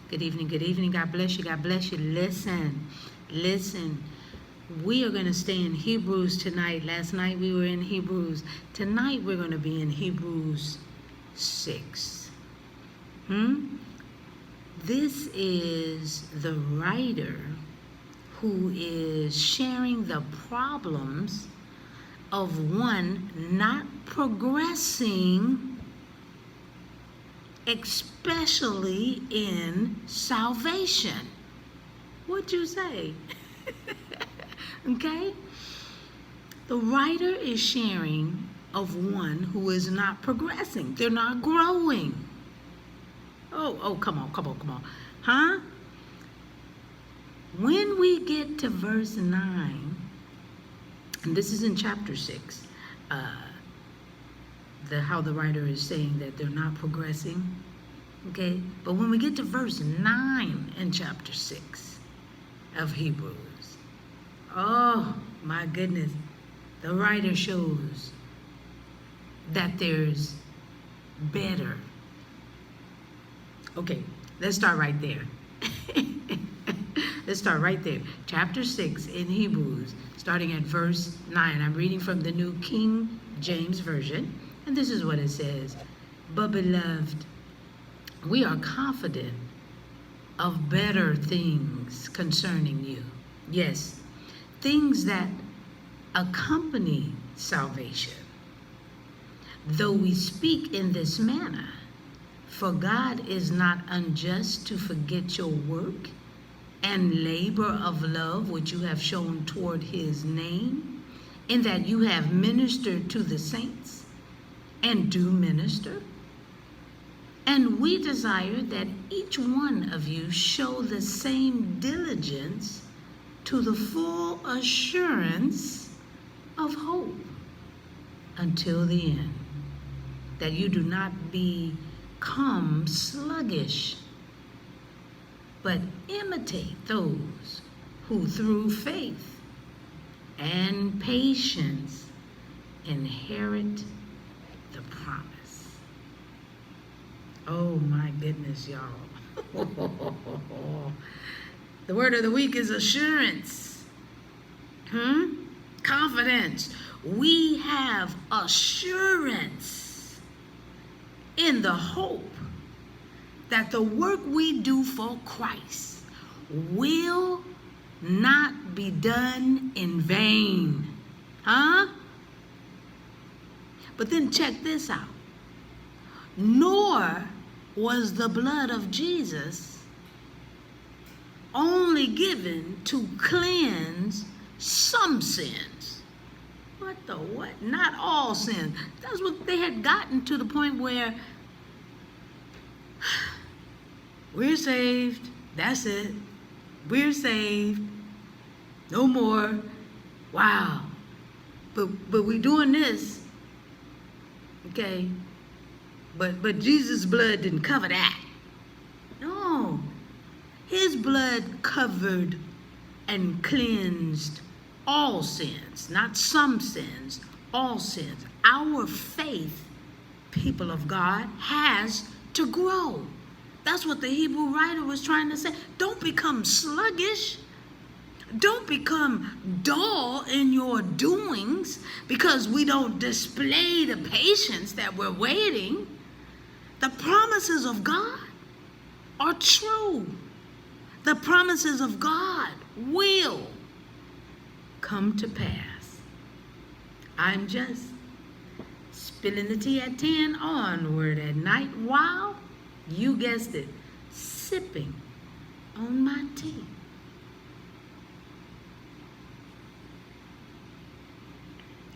Good evening, good evening. God bless you, God bless you. Listen. We are going to stay in Hebrews tonight. Last night we were in Hebrews. Tonight we're going to be in Hebrews 6. This is the writer who is sharing the problems of one not progressing, especially in salvation. What'd you say? Okay? The writer is sharing of one who is not progressing. They're not growing. Oh, come on. Huh? When we get to verse 9, and this is in chapter 6, how the writer is saying that they're not progressing. Okay? But when we get to verse 9 in chapter 6 of Hebrews, oh my goodness, the writer shows that there's better. Okay, let's start right there. Let's start right there. Chapter 6 in Hebrews, starting at verse 9. I'm reading from the New King James Version, and this is what it says. But beloved, we are confident of better things concerning you. Yes, things that accompany salvation. Though we speak in this manner, for God is not unjust to forget your work and labor of love which you have shown toward his name, in that you have ministered to the saints and do minister. And we desire that each one of you show the same diligence to the full assurance of hope until the end, that you do not become sluggish, but imitate those who through faith and patience inherit the promise. Oh my goodness, y'all. The word of the week is assurance. Confidence. We have assurance in the hope that the work we do for Christ will not be done in vain. But then check this out. Nor was the blood of Jesus only given to cleanse some sins. What the what? Not all sins. That's what they had gotten to the point where we're saved. That's it. We're saved. No more. Wow. But we're doing this. Okay. But Jesus' blood didn't cover that. No. His blood covered and cleansed all sins, not some sins, all sins. Our faith, people of God, has to grow. That's what the Hebrew writer was trying to say. Don't become sluggish. Don't become dull in your doings because we don't display the patience that we're waiting. The promises of God are true. The promises of God will come to pass. I'm just spilling the tea at 10 onward at night while, you guessed it, sipping on my tea.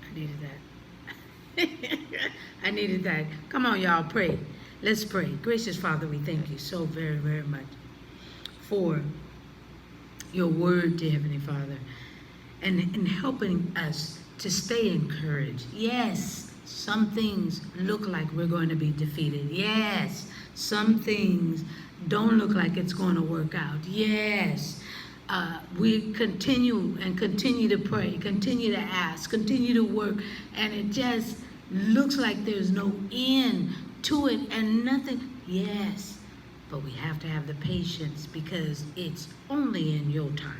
I needed that. I needed that. Come on, y'all, pray. Let's pray. Gracious Father, we thank you so very, very much for your word, dear Heavenly Father, and helping us to stay encouraged. Yes, some things look like we're going to be defeated. Yes, some things don't look like it's going to work out. Yes, we continue to pray, continue to ask, continue to work, and it just looks like there's no end to it and nothing. Yes, But we have to have the patience because it's only in your time.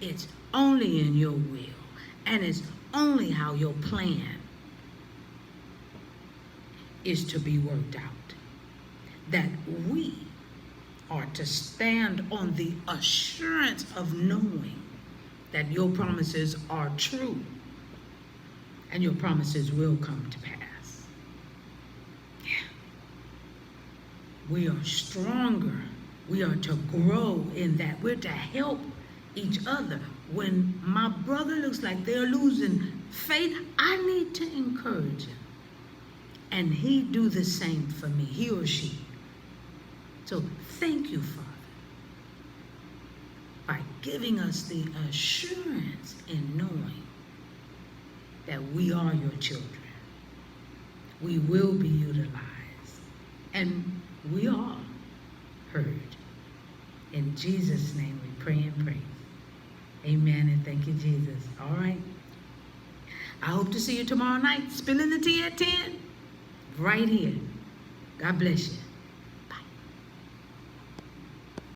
It's only in your will. And it's only how your plan is to be worked out. That we are to stand on the assurance of knowing that your promises are true and your promises will come to pass. Yeah. We are stronger. We are to grow in that. We're to help each other. When my brother looks like they're losing faith, I need to encourage him. And he do the same for me, he or she. So thank you, Father, by giving us the assurance in knowing that we are your children. We will be utilized. And we are heard. In Jesus' name we pray and praise. Amen and thank you, Jesus. All right. I hope to see you tomorrow night, spilling the tea at 10, right here. God bless you.